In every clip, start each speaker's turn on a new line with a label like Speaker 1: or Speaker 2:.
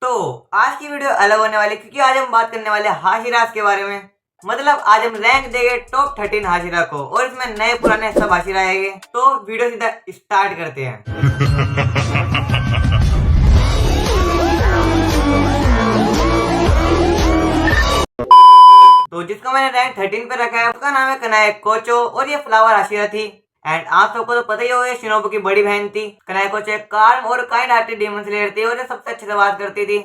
Speaker 1: तो आज की वीडियो अलग होने वाली है, क्योंकि आज हम बात करने वाले हाशिरास के बारे में। मतलब आज हम रैंक देंगे टॉप 13 हाशिरा को, और इसमें नए पुराने सब हाशिरा आएंगे। तो वीडियो सीधा स्टार्ट करते हैं। तो जिसको मैंने रैंक 13 पे रखा है उसका नाम है कनाए कोचो, और ये फ्लावर हाशिरा थी। एंड आप सबको तो पता ही होगा, शिनोबू की बड़ी बहन थी। कनाए कोचो एक कार्म और काइंड हार्टेड डीमन स्लेयर थी, और ये सबसे अच्छे से बात करती थी।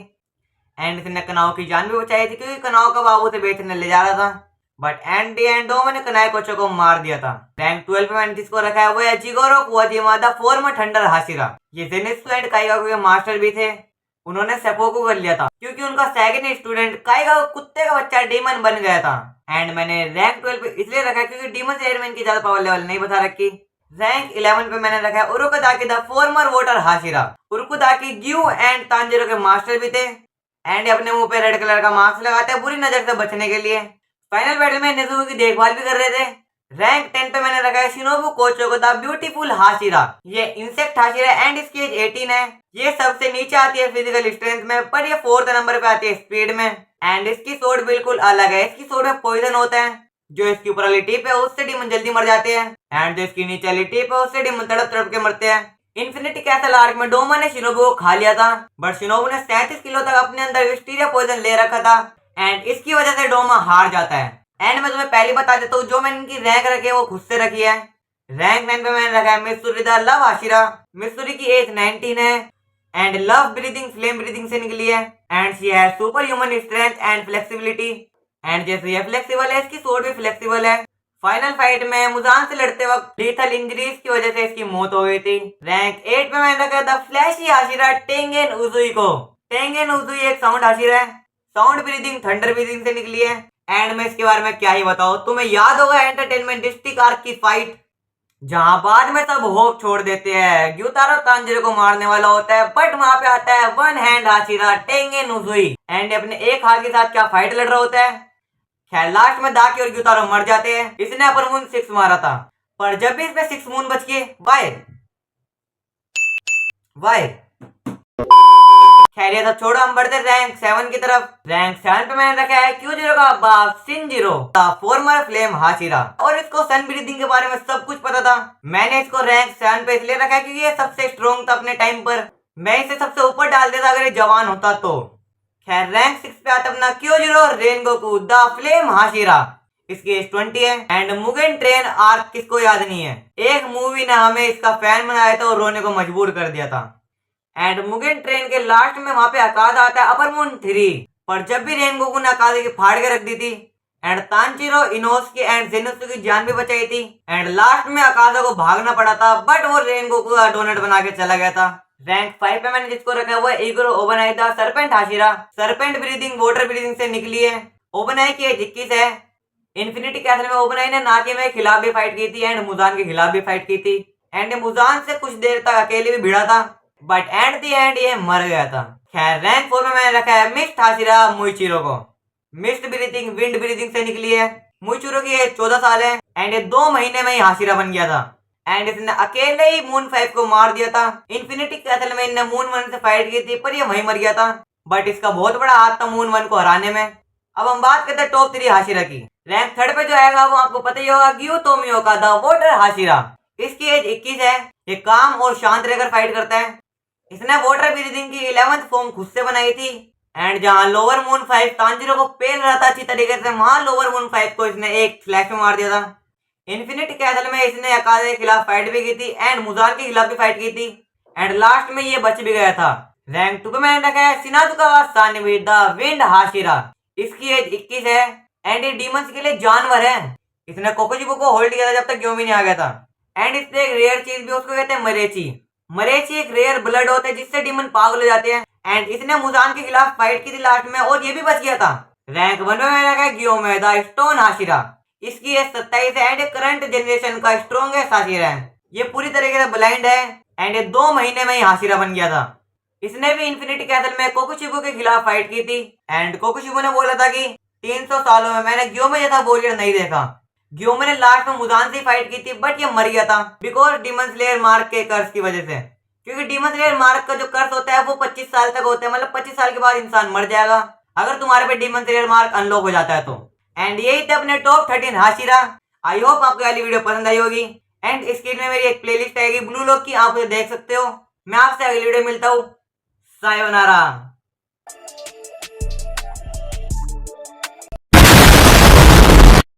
Speaker 1: एंड इसने कनाओ की जान भी बचाई थी, क्योंकि कनाओ का बाबू से बेचने ले जा रहा था। बट एंड दी एंड दो मैंने कनाए कोचो को मार दिया था। रैंक 12 पे मैंने जिसको रखा है वो है Jigoro Kuwajima the former thunder Hashira. ये जेनित्सु एंड काइगाकू के मास्टर भी थे। उन्होंने सेपोकू कर लिया था, क्योंकि उनका सेकंड स्टूडेंट काइगाकू कुत्ते का बच्चा डीमन बन गया था। एंड मैंने रैंक 12 पे इसलिए रखा है क्योंकि डीमन स्लेयर में इनकी ज्यादा पावर लेवल नहीं बता रखी। रैंक 11 पे मैंने रखा है Urokodaki the former water Hashira. Urokodaki Giyu and Tanjiro के मास्टर भी थे। एंड अपने मुंह पे रेड कलर का मास्क लगाते हैं बुरी नजर से बचने के लिए। फाइनल बैटल में नेजुको की देखभाल भी कर रहे थे। रैंक 10 पे मैंने रखा है शिनोबू कोचो को द ब्यूटीफुल हाशिरा। ये इंसेक्ट हाशिरा एंड इसकी एज 18 है। ये सबसे नीचे आती है फिजिकल स्ट्रेंथ में, पर ये 4th नंबर पे आती है स्पीड में। एंड इसकी सोड बिल्कुल अलग है। इसकी सोड में पॉइजन होता है। जो इसकी ऊपर वाली टिप है उससे डीमन जल्दी मर जाते हैं, एंड जो इसकी नीचे वाली टिप है उससे डीमन तड़प तड़प के मरते हैं। इन्फिनिटी कैसल आर्क में डोमा ने शिनोबू को खा लिया था, बट शिनोबू ने 37 किलो तक अपने अंदर विस्टीरिया पॉइजन ले रखा था। एंड इसकी वजह से डोमा हार जाता है। एंड मैं तुम्हें पहले बता देता हूँ, जो मैंने इनकी रैंक रखी है वो खुद से रखी है। रैंक 9 पे मैंने रखा है Mitsuri the love Hashira. Mitsuri की एज 19 है, and love breathing flame breathing से निकली है। And she has super human strength and flexibility. And जैसे ये फ्लेक्सिबल है, इसकी सोड भी फ्लेक्सिबल है। फाइनल फाइट में मुजान से लड़ते वक्त लीथल इंजरीज की वजह से इसकी मौत हो गई थी। रैंक 8 पे मैंने रखा था फ्लैशी हाशिरा टेंगेन उजुई को। टेंगेन उजुई एक साउंड हाशिरा है, साउंड ब्रीदिंग थंडर ब्रीदिंग से निकली है। एंड में इसके बारे में क्या ही बताओ, तुम्हें याद होगा एंटरटेनमेंट डिस्ट्रिक्ट आर्क की फाइट, जहां बाद में सब होप छोड़ देते हैं। ग्यूतारो तांजिरो को मारने वाला होता है, बट वहां पे आता है वन हैंड हाशिरा टेंगेन उजुई। एंड अपने एक हाथ के साथ क्या फाइट लड़ रहा होता है। खैर लास्ट में दाकी और ग्यूतारो मर जाते हैं। इसने अपर मून 6 मारा था, पर जब भी इसमें 6 मून बच गए वाई वाई। खैर ये सब छोड़ो, हम बढ़ते रैंक 7 की तरफ। रैंक 7 पे मैंने रखा है क्यूजिरो का बाप शिनजिरो द फॉर्मर फ्लेम हाशिरा, और इसको सन ब्रीदिंग के बारे में सब कुछ पता था। मैंने इसको रैंक 7 पे इसलिए रखा है क्योंकि ये सबसे स्ट्रॉन्ग था अपने टाइम पर। मैं इसे सबसे ऊपर डाल देता अगर ये जवान होता तो। खैर रैंक 6 पे आता अपना क्योजिरो रेनगोकू द फ्लेम हाशिरा। इसकी एज 20 है। एंड मुगेन ट्रेन आर्क किसको याद नहीं है, एक मूवी ने हमें इसका फैन बनाया था और रोने को मजबूर कर दिया था। एंड मुगेन ट्रेन के लास्ट में वहां पे अकादा आता है अपर मून 3, पर जब भी रेनगोकू ने अकादा की फाड़ के रख दी थी। एंड तांजिरो इनोस्की एंड जेनुत्सु की जान भी बचाई थी। एंड लास्ट में अकादा को भागना पड़ा था, बट वो रेनगोकू का डोनट बना के चला गया था। रैंक 5 पे मैंने जिसको रखा है वो Iguro Obanai the serpent Hashira. Serpent breathing water breathing से निकली है। ओबनाई की एज 21 है। इन्फिनिटी कैसल में ओबनाई ने नाकी में खिलाफ भी फाइट की थी, एंड मुजान के खिलाफ भी फाइट की थी। एंड मुजान से कुछ देर तक अकेले भी भिड़ा था, बट एंड दी एंड ये मर गया था। खैर रैंक 4 में मैंने रखा है मिस्ट हाशिरा मुइचिरो को। मिस्ट ब्रीदिंग विंड ब्रीदिंग से निकली है। मुइचिरो की एज 14 साल है, एंड ये 2 महीने में ही हाशिरा बन गया था। एंड इसने अकेले ही मून 5 को मार दिया था। इन्फिनिटी कैसल में इनने मून 1 से फाइट की थी, पर ये वहीं मर गया था। बट इसका बहुत बड़ा हाथ था मून 1 को हराने में। अब हम बात करते हैं टॉप 3 हाशिरा की। रैंक 3 पे जो आएगा वो आपको पता ही होगा, ग्यूतोमियो का द वाटर हाशिरा। इसकी एज 21 है। ये काम और शांत रहकर फाइट करता है। इसने वाटर ब्रीदिंग की 11th फॉर्म खुद से बनाई थी। एंड जहां लोअर मून 5 तांजिरो को पेल रहा था अच्छी तरीके से, वहां लोअर मून 5 को इसने एक फ्लैश में मार दिया था। इन्फिनिटी कैसल में इसने अकादा के खिलाफ फाइट भी की थी, एंड मुजान के खिलाफ भी फाइट की थी। एंड लास्ट में ये बच भी गया था। रैंक 2 पे मैंने रखा है शिनाजुका सानिबी द विंड हाशिरा। इसकी एज 21 है, एंड ये डीमंस के लिए जानवर है। इसने कोकोजिबो को होल्ड किया था जब तक ग्योमी नहीं आ गया था। एंड इससे एक रेयर चीज भी, उसको कहते हैं मरेची। मरेची एक रेयर ब्लड होता है जिससे डीमन पागल हो जाते हैं। एंड इसने मुजान के खिलाफ फाइट की थी लास्ट में, और ये भी बच गया था। रैंक 1 में मैंने रखा है ग्योमे द स्टोन हाशिरा। इसकी एज 27 है, एंड करंट जनरेशन का स्ट्रॉन्गेस्ट हाशिरा है। ये पूरी तरीके से ब्लाइंड है, एंड ये 2 महीने में ही हाशिरा बन गया था। इसने भी इन्फिनिटी कैसल में कोकुशिबो के खिलाफ फाइट की थी। एंड कोकुशिबो ने बोला था कि 300 सालों में मैंने ग्योमे जैसा वॉरियर नहीं देखा। ग्योमे ने लास्ट में मुजान से फाइट की थी, बट ये मर गया था बिकॉज डीमन स्लेयर मार्क के कर्स की वजह से। क्योंकि डीमन स्लेयर मार्क का जो कर्स होता है वो 25 साल तक होता है, मतलब 25 साल के बाद इंसान मर जाएगा अगर तुम्हारे पे डीमन स्लेयर मार्क अनलॉक हो जाता है तो। एंड यही थे अपने टॉप 13 हाशिरा। आई होप आपको वाली वीडियो पसंद आई होगी। एंड स्क्रीन में मेरी एक प्लेलिस्ट आएगी ब्लू लॉक की, आप उसे देख सकते हो। मैं आपसे अगली वीडियो मिलता हूँ। सायोनारा।